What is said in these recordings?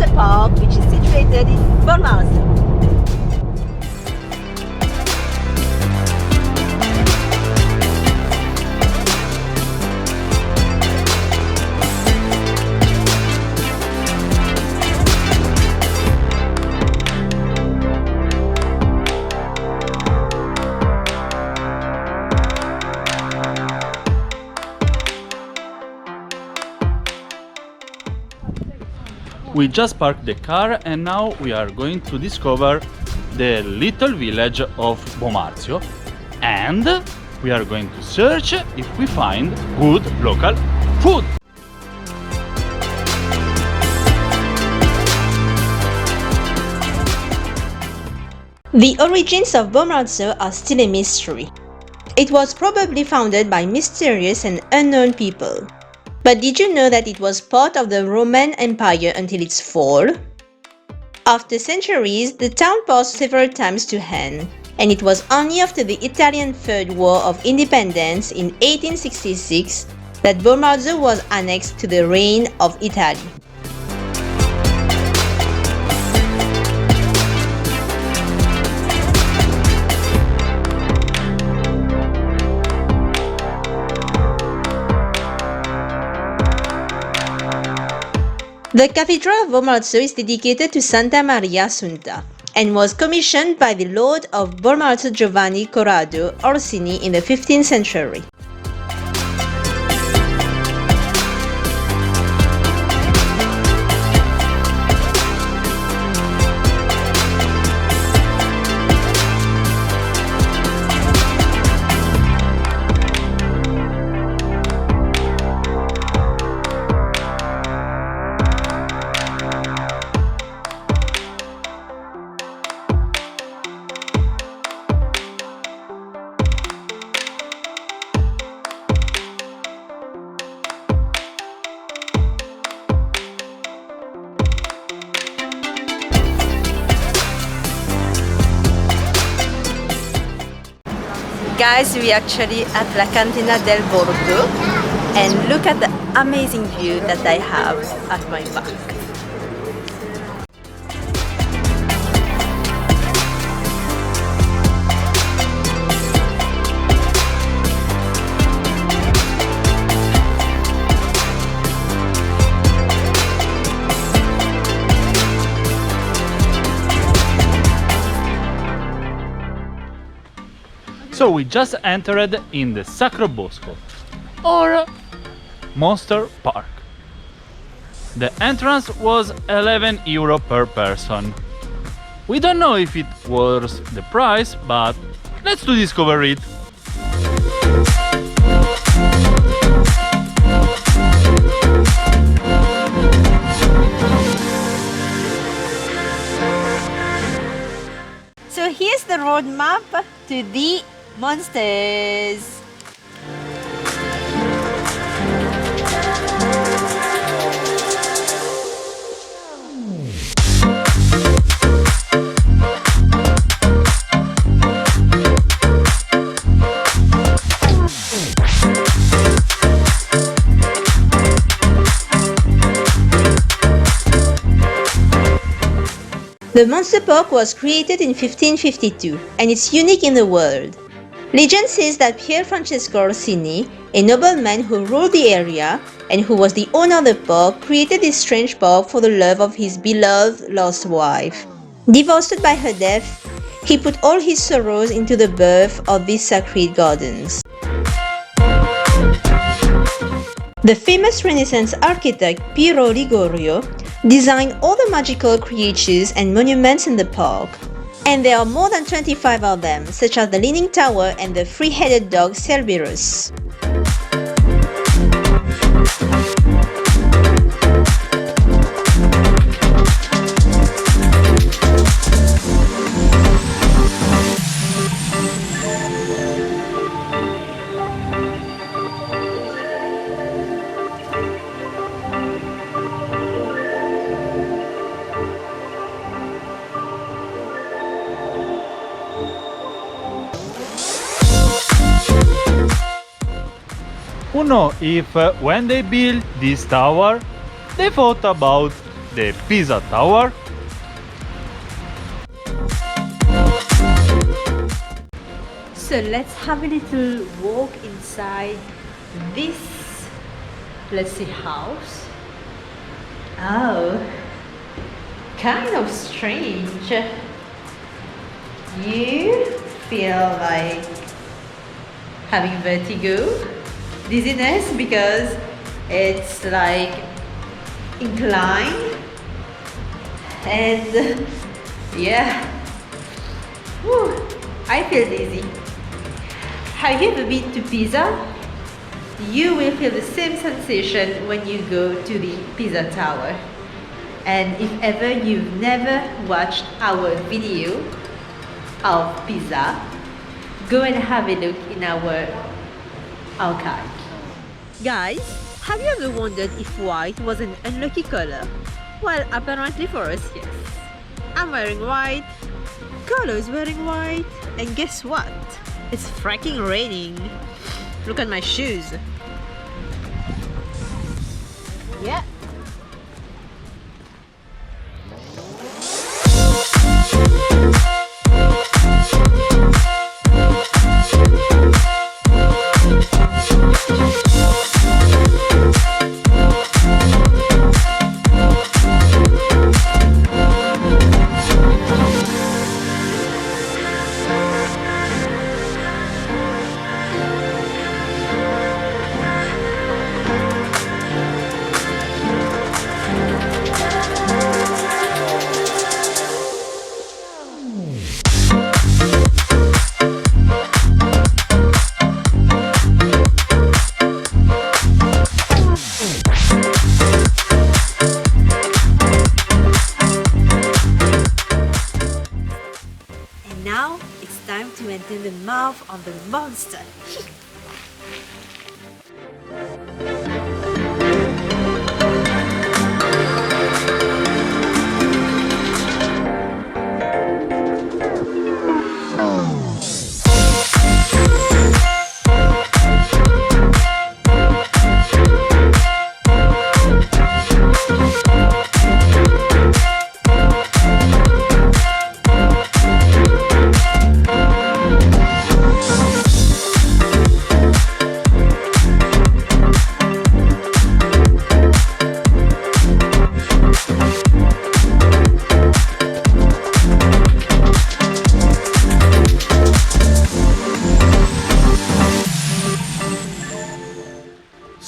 Monster Park, which is situated in Bomarzo. We just parked the car and now we are going to discover the little village of Bomarzo, and we are going to search if we find good local food. The origins of Bomarzo are still a mystery. It was probably founded by mysterious and unknown people. But did you know that it was part of the Roman Empire until its fall? After centuries, the town passed several times to hand, and it was only after the Italian Third War of Independence in 1866 that Bomarzo was annexed to the Reign of Italy. The Cathedral of Bomarzo is dedicated to Santa Maria Assunta and was commissioned by the Lord of Bomarzo Giovanni Corrado Orsini in the 15th century. Guys, we are actually at La Cantina del Borgo, and look at the amazing view that I have at my back. So we just entered in the Sacro Bosco, or Monster Park. The entrance was €11 per person. We don't know if it was the price, but let's to discover it. So here's the roadmap to the monsters. The Monster Park was created in 1552 and it's unique in the world. Legend says that Pier Francesco Orsini, a nobleman who ruled the area and who was the owner of the park, created this strange park for the love of his beloved lost wife. Devastated by her death, he put all his sorrows into the birth of these sacred gardens. The famous Renaissance architect Piero Ligorio designed all the magical creatures and monuments in the park. And there are more than 25 of them, such as the Leaning Tower and the three-headed dog Cerberus. Who knows if when they built this tower, they thought about the Pisa Tower, So let's have a little walk inside this, let's see, house. Oh, kind of strange. You feel like having vertigo, dizziness, because it's like inclined, and yeah, whew, I feel dizzy. Have you ever been to Pisa? You will feel the same sensation when you go to the Pisa Tower. And if ever you've never watched our video of Pisa, go and have a look in our archive. Guys, have you ever wondered if white was an unlucky color? Well, apparently for us, yes. I'm wearing white, Carlo is wearing white, and guess what? It's fracking raining. Look at my shoes. Yeah. Now it's time to enter the mouth of the monster.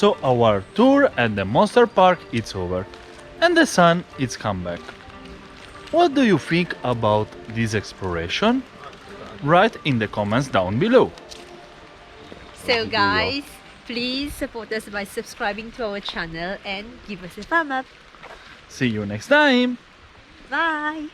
So our tour at the Monster Park is over, and the sun is come back. What do you think about this exploration? Write in the comments down below. So guys, please support us by subscribing to our channel and give us a thumb up. See you next time! Bye!